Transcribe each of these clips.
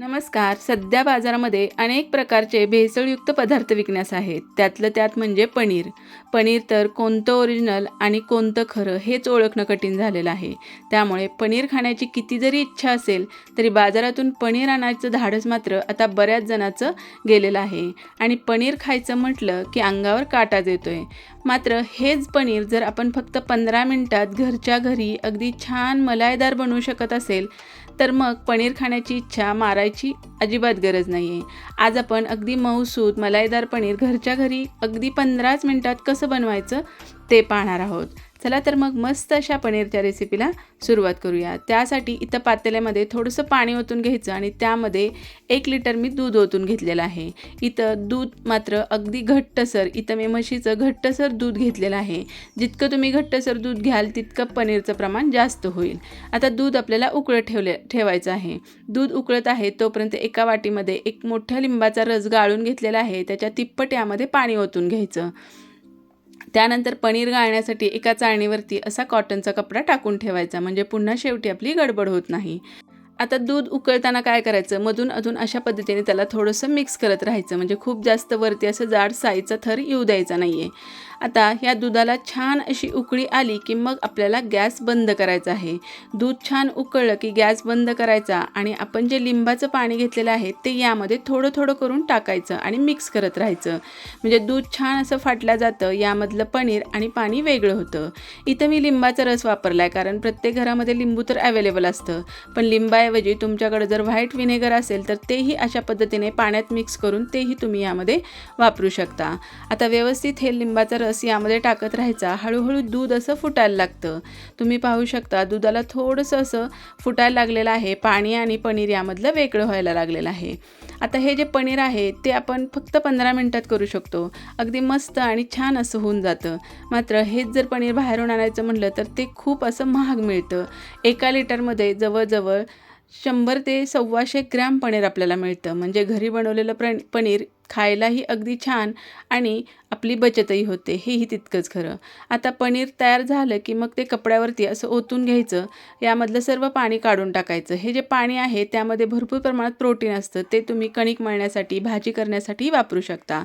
नमस्कार. सध्या बाजारामध्ये अनेक प्रकारचे भेसळयुक्त पदार्थ विकण्यास आहेत. त्यातलं त्यात म्हणजे पनीर. पनीर तर कोणतं ओरिजिनल आणि कोणतं खरं हेच ओळखणं कठीण झालेलं आहे. त्यामुळे पनीर खाण्याची किती जरी इच्छा असेल तरी बाजारातून पनीर आणायचं धाडस मात्र आता बऱ्याच जणांचं गेलेलं आहे. आणि पनीर खायचं म्हटलं की अंगावर काटाच येतोय. मात्र हेच पनीर जर आपण फक्त 15 मिनिटात घरच्या घरी अगदी छान मलाईदार बनवू शकत असेल तर मग पनीर खाण्याची इच्छा मारायची अजिबात गरज नाही आहे. आज आपण अगदी मऊसूत मलाईदार पनीर घरच्या घरी अगदी 15च मिनिटात कसं बनवायचं ते पाहणार आहोत. चला तर मग मस्त अशा पनीरच्या रेसिपीला सुरुवात करूया. त्यासाठी इथं पातेल्यामध्ये थोडंसं पाणी ओतून घ्यायचं आणि त्यामध्ये 1 लिटर मी दूध ओतून घेतलेलं आहे. इथं दूध मात्र अगदी घट्टसर, इथं मी म्हशीचं घट्टसर दूध घेतलेलं आहे. जितकं तुम्ही घट्टसर दूध घ्याल तितकं पनीरचं प्रमाण जास्त होईल. आता दूध आपल्याला उकळत ठेवायचं आहे. दूध उकळत आहे तोपर्यंत एका वाटीमध्ये एक मोठ्या लिंबाचा रस गाळून घेतलेला आहे. त्याच्या तिप्पट यामध्ये पाणी ओतून घ्यायचं. त्यानंतर पनीर गाळण्यासाठी एका चाळणीवरती असा कॉटनचा कपडा टाकून ठेवायचा, म्हणजे पुन्हा शेवटी आपली गडबड होत नाही. आता दूध उकळताना काय करायचं, मधून अधून अशा पद्धतीने त्याला थोडंसं मिक्स करत राहायचं, म्हणजे खूप जास्त वरती असं जाड साईचा थर येऊ द्यायचा नाही आहे. आता ह्या दुधाला छान अशी उकळी आली की मग आपल्याला गॅस बंद करायचा आहे. दूध छान उकळलं की गॅस बंद करायचा आणि आपण जे लिंबाचं पाणी घेतलेलं आहे ते यामध्ये थोडं थोडं करून टाकायचं आणि मिक्स करत राहायचं, म्हणजे दूध छान असं फाटलं जातं, यामधलं पनीर आणि पाणी वेगळं होतं. इथं मी लिंबाचा रस वापरला आहे कारण प्रत्येक घरामध्ये लिंबू तर अवेलेबल असतं, पण लिंबाऐवजी तुमच्याकडे जर व्हाईट व्हिनेगर असेल तर तेही अशा पद्धतीने पाण्यात मिक्स करून तेही तुम्ही यामध्ये वापरू शकता. आता व्यवस्थित हे लिंबाचा रस यामध्ये टाकत राहायचा. हळूहळू दूध असं फुटायला लागतं. तुम्ही पाहू शकता दुधाला थोडंसं असं फुटायला लागलेलं आहे. पाणी आणि पनीर यामधलं वेगळं व्हायला लागलेलं आहे. आता हे जे पनीर आहे ते आपण फक्त 15 मिनिटात करू शकतो. अगदी मस्त आणि छान असं होऊन जातं. मात्र हेच जर पनीर बाहेरून आणायचं म्हटलं तर ते खूप असं महाग मिळतं. 1 लिटरमध्ये जवळजवळ 100 ते 125 ग्रॅम पनीर आपल्याला मिळतं. म्हणजे घरी बनवलेलं पनीर खायलाही अगदी छान आणि आपली बचतही होते, हेही तितकंच खरं. आता पनीर तयार झालं की मग ते कपड्यावरती असं ओतून घ्यायचं. यामधलं सर्व पाणी काढून टाकायचं. हे जे पाणी आहे त्यामध्ये भरपूर प्रमाणात प्रोटीन असतं. ते तुम्ही कणिक मळण्यासाठी, भाजी करण्यासाठी वापरू शकता.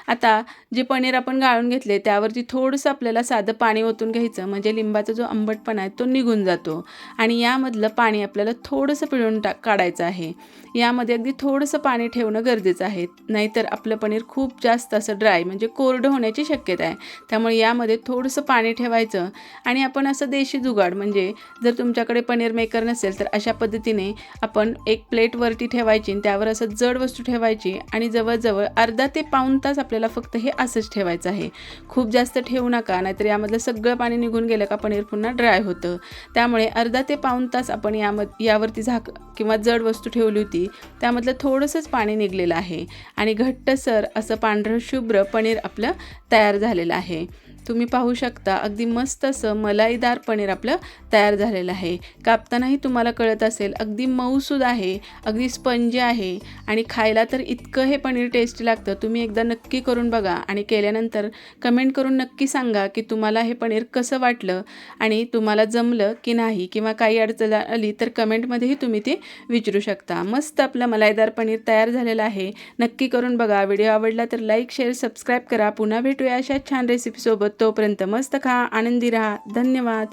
आता जे पनीर आपण गाळून घेतले त्यावरती थोडंसं आपल्याला साधं पाणी ओतून घ्यायचं, म्हणजे लिंबाचा जो आंबटपणा आहे तो निघून जातो. आणि यामधलं पाणी आपल्याला थोडंसं पिळून काढायचं आहे. यामध्ये अगदी थोडंसं पाणी ठेवणं गरजेचं आहे, नाहीतर आपलं पनीर खूप जास्त असं ड्राय म्हणजे कोरडं होण्याची शक्यता आहे. त्यामुळे यामध्ये थोडंसं पाणी ठेवायचं आणि आपण असं देशी जुगाड, म्हणजे जर तुमच्याकडे पनीर मेकर नसेल तर अशा पद्धतीने आपण एक प्लेट वरती ठेवायची आणि त्यावर असं जड वस्तू ठेवायची आणि जवळजवळ अर्धा ते पाऊण तास आपल्याला फक्त हे असंच ठेवायचं आहे. खूप जास्त ठेवू नका, नाहीतर यामधलं सगळं पाणी निघून गेलं का पनीर पुन्हा ड्राय होतं. त्यामुळे अर्धा ते पाऊण तास आपण यावरती झाक किंवा जड वस्तू ठेवली होती त्यामधलं थोडंसंच पाणी निघलेलं आहे आणि घट्टसर असं पांढरं शुभ्र पनीर आपलं तयार झालेलं आहे. तुम्ही पाहू शकता अगदी मस्त असं मलाईदार पनीर आपलं तयार झालेलं आहे. कापतानाही तुम्हाला कळत असेल अगदी मऊसूद आहे, अगदी स्पंजी आहे आणि खायला तर इतकं हे पनीर टेस्टी लागतं. तुम्ही एकदा नक्की करून बघा आणि केल्यानंतर कमेंट करून नक्की सांगा की तुम्हाला हे पनीर कसं वाटलं आणि तुम्हाला जमलं की नाही, किंवा काही अडचण आली तर कमेंटमध्येही तुम्ही ते विचारू शकता. मस्त आपलं मलाईदार पनीर तयार झालेलं आहे. नक्की करून बघा. व्हिडिओ आवडला तर लाईक, शेअर, सबस्क्राईब करा. पुन्हा भेटूया अशा छान रेसिपीसोबत. तोपर्यंत मस्त खा, आनंदी राहा. धन्यवाद.